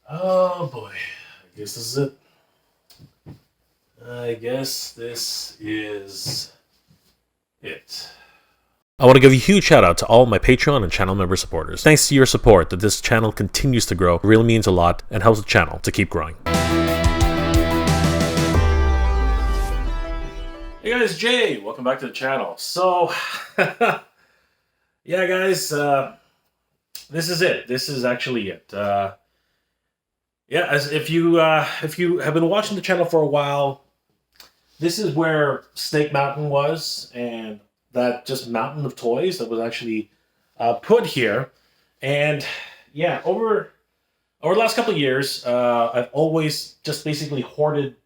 Oh boy, I guess this is it. I guess this is it. I want to give a huge shout out to all my Patreon and channel member supporters. Thanks to your support that this channel continues to grow. It really means a lot and helps the channel to keep growing. Hey guys, Jay, welcome back to the channel. So, yeah guys, this is it. This is actually it. Yeah, as if you have been watching the channel for a while, this is where Snake Mountain was, and that just mountain of toys that was actually put here. And yeah, over the last couple of years, I've always just basically hoarded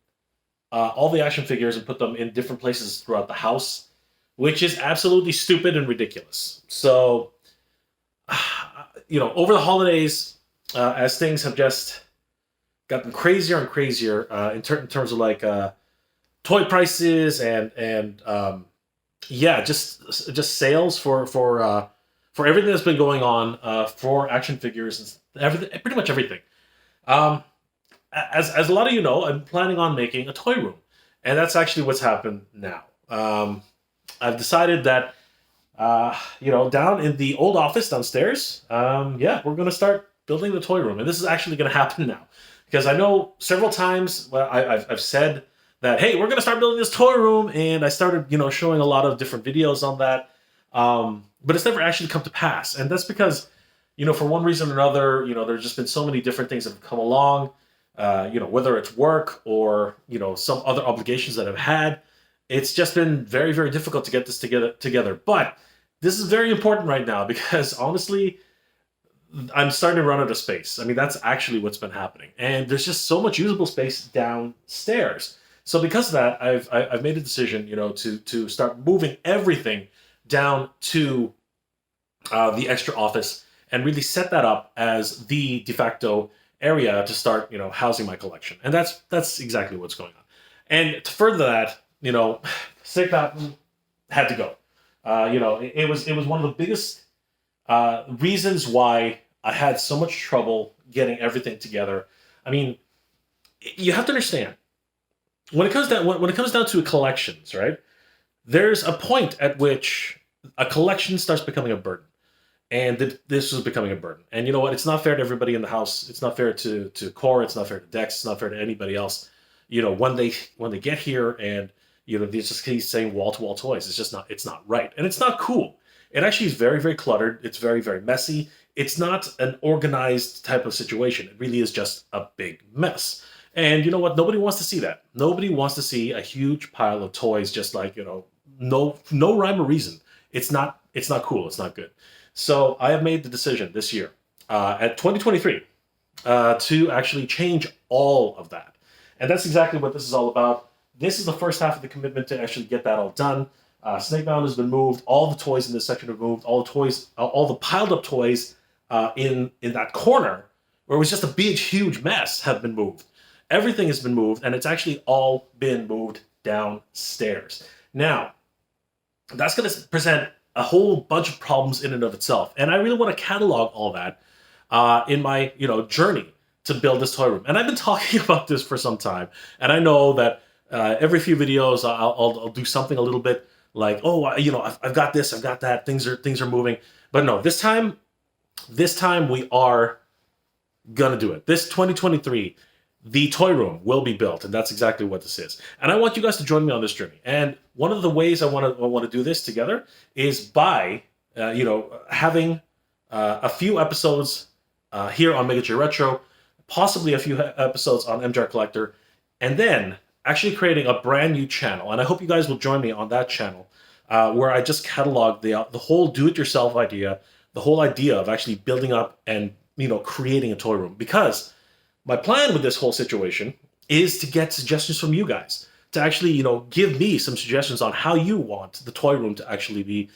all the action figures and put them in different places throughout the house, which is absolutely stupid and ridiculous. So, over the holidays, as things have just gotten crazier and crazier in terms of like toy prices and yeah, just sales for everything that's been going on for action figures and everything, pretty much everything. As a lot of you know, I'm planning on making a toy room, and that's actually what's happened now. I've decided that down in the old office downstairs, yeah, we're going to start building the toy room, and this is actually going to happen now, because I know several times I've said that, hey, we're going to start building this toy room, and I started showing a lot of different videos on that, but it's never actually come to pass, and that's because for one reason or another, there's just been so many different things that have come along. Whether it's work or some other obligations that I've had, it's just been very, very difficult to get this together. But this is very important right now because honestly, I'm starting to run out of space. I mean, that's actually what's been happening, and there's just so much usable space downstairs. So because of that, I've made a decision, to start moving everything down to the extra office and really set that up as the de facto area to start, housing my collection. And that's exactly what's going on. And to further that, Snake Mountain had to go. It was one of the biggest reasons why I had so much trouble getting everything together. I mean, you have to understand when it comes down to collections, right? There's a point at which a collection starts becoming a burden. And this was becoming a burden. And you know what? It's not fair to everybody in the house. It's not fair to Core. It's not fair to Dex. It's not fair to anybody else. When they get here and they just keep saying wall to wall toys. It's not right, and it's not cool. It actually is very, very cluttered. It's very, very messy. It's not an organized type of situation. It really is just a big mess. And you know what? Nobody wants to see that. Nobody wants to see a huge pile of toys just like no rhyme or reason. It's not cool. It's not good. So I have made the decision this year, at 2023, to actually change all of that. And that's exactly what this is all about. This is the first half of the commitment to actually get that all done. Snake Mountain has been moved. All the toys in this section have moved. All the piled up toys in that corner, where it was just a big, huge mess, have been moved. Everything has been moved, and it's actually all been moved downstairs. Now, that's going to present a whole bunch of problems in and of itself. And I really want to catalog all that in my journey to build this toy room. And I've been talking about this for some time. And I know that every few videos I'll do something a little bit like, oh, I've got this, I've got that. Things are moving. But no, this time we are gonna do it. This 2023, the toy room will be built, and that's exactly what this is. And I want you guys to join me on this journey. And one of the ways I want to do this together is by having a few episodes here on Mega J Retro, possibly a few episodes on MJR Collector, and then actually creating a brand new channel. And I hope you guys will join me on that channel, where I just catalog the whole do-it-yourself idea, the whole idea of actually building up and creating a toy room. Because my plan with this whole situation is to get suggestions from you guys, to actually, give me some suggestions on how you want the toy room to actually be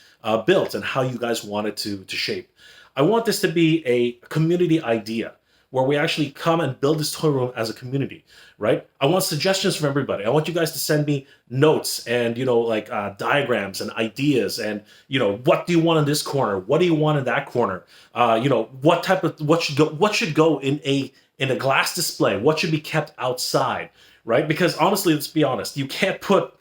built and how you guys want it to shape. I want this to be a community idea where we actually come and build this toy room as a community, right? I want suggestions from everybody. I want you guys to send me notes and, like diagrams and ideas and, what do you want in this corner? What do you want in that corner? What should go in a glass display? What should be kept outside, right? Because honestly, let's be honest, you can't put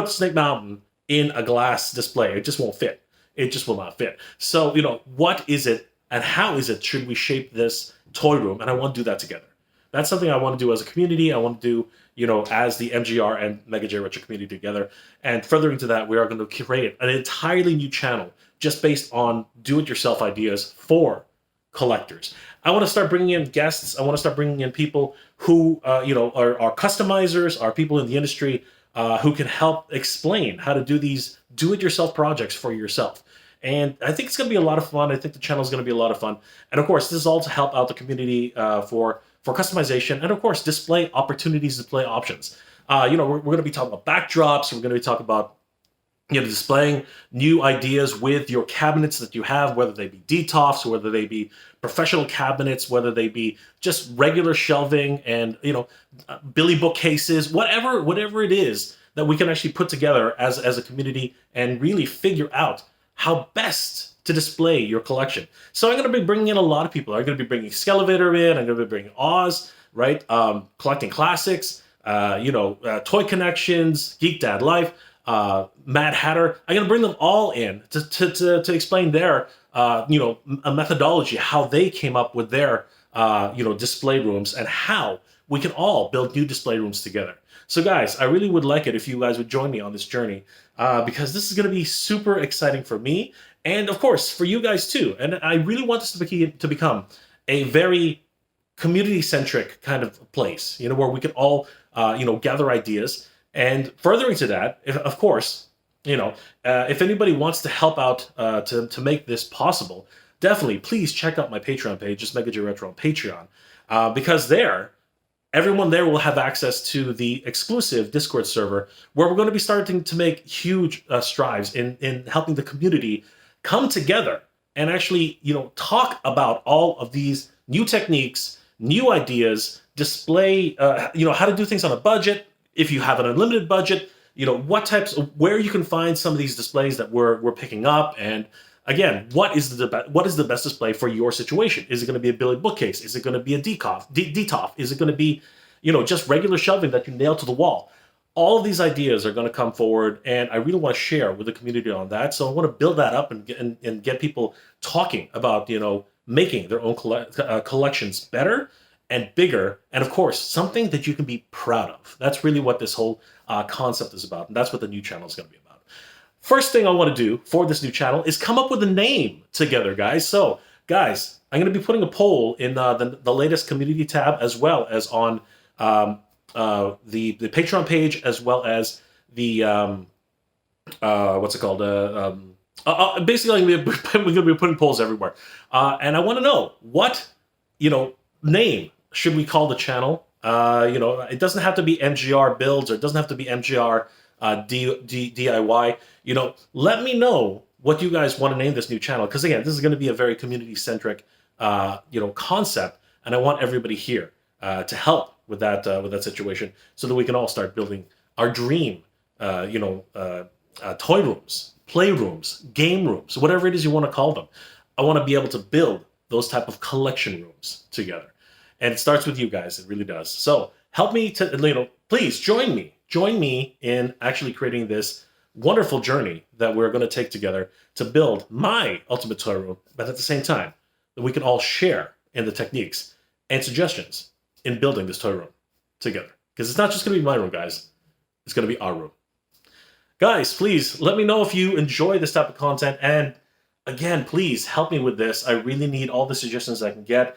Snake Mountain in a glass display. It just won't fit. It just will not fit. So, what is it and how is it should we shape this toy room? And I want to do that together. That's something I want to do as a community. I want to do, as the MGR and Mega J Retro community together. And furthering to that, we are going to create an entirely new channel just based on do-it-yourself ideas for collectors. I want to start bringing in guests. I want to start bringing in people who, are customizers, are people in the industry who can help explain how to do these do-it-yourself projects for yourself. And I think it's going to be a lot of fun. I think the channel is going to be a lot of fun. And of course, this is all to help out the community for customization and of course, display opportunities, display options. We're going to be talking about backdrops. We're going to be talking about displaying new ideas with your cabinets that you have, whether they be DTOFs, whether they be professional cabinets, whether they be just regular shelving and, Billy bookcases, whatever it is that we can actually put together as a community and really figure out how best to display your collection. So I'm going to be bringing in a lot of people. I'm going to be bringing Skelevator in. I'm going to be bringing Oz, right? Collecting classics, Toy Connections, Geek Dad Life, Mad Hatter. I'm going to bring them all in to explain their, a methodology, how they came up with their, display rooms and how we can all build new display rooms together. So guys, I really would like it if you guys would join me on this journey because this is going to be super exciting for me and of course for you guys too. And I really want this to become a very community-centric kind of place, where we can all, gather ideas. And furthering to that, of course, if anybody wants to help out to make this possible, definitely please check out my Patreon page, just Mega J Retro on Patreon, because everyone there will have access to the exclusive Discord server where we're going to be starting to make huge strides in helping the community come together and actually, talk about all of these new techniques, new ideas, display, how to do things on a budget. If you have an unlimited budget, where you can find some of these displays that we're picking up. And again, what is the best display for your situation? Is it going to be a Billy bookcase? Is it going to be a DTOF? Is it going to be, just regular shelving that you nail to the wall? All of these ideas are going to come forward, and I really want to share with the community on that. So I want to build that up and get people talking about, making their own collections better and bigger, and of course, something that you can be proud of. That's really what this whole concept is about, and that's what the new channel is going to be about. First thing I want to do for this new channel is come up with a name together, guys. So, guys, I'm going to be putting a poll in the latest community tab, as well as on the Patreon page, as well as the what's it called? Basically, we're going to be putting polls everywhere, and I want to know what name should we call the channel. It doesn't have to be MGR builds, or it doesn't have to be MGR DIY. Let me know what you guys want to name this new channel, because again, this is going to be a very community-centric concept, and I want everybody here to help with that situation, so that we can all start building our dream toy rooms, play rooms, game rooms, whatever it is you want to call them. I want to be able to build those type of collection rooms together. And it starts with you guys. It really does. So help me to, please join me in actually creating this wonderful journey that we're going to take together to build my ultimate toy room, but at the same time, that we can all share in the techniques and suggestions in building this toy room together. Because it's not just going to be my room, guys. It's going to be our room. Guys, please let me know if you enjoy this type of content. And again, please help me with this. I really need all the suggestions I can get.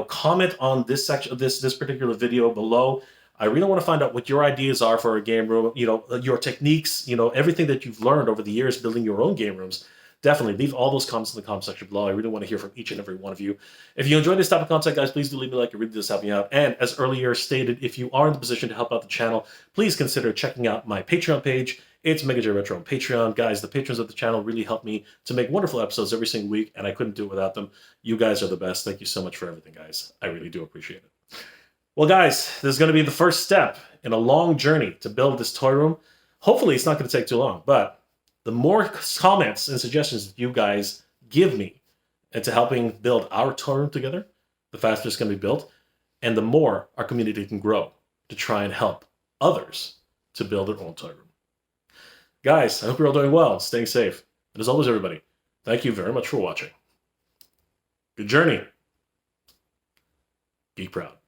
Comment on this section, this particular video below. I really want to find out what your ideas are for a game room, your techniques, everything that you've learned over the years building your own game rooms. definitely leave all those comments in the comment section below. I really want to hear from each and every one of you. If you enjoyed this type of content, guys, please do leave a like. It really does help me out. And as earlier stated, if you are in the position to help out the channel, please consider checking out my Patreon page. It's Mega J Retro on Patreon. Guys, the patrons of the channel really help me to make wonderful episodes every single week, and I couldn't do it without them. You guys are the best. Thank you so much for everything, guys. I really do appreciate it. Well, guys, this is going to be the first step in a long journey to build this toy room. Hopefully, it's not going to take too long, but the more comments and suggestions you guys give me into helping build our toy room together, the faster it's going to be built, and the more our community can grow to try and help others to build their own toy room. Guys, I hope you're all doing well, staying safe. And as always, everybody, thank you very much for watching. Good journey. Geek proud.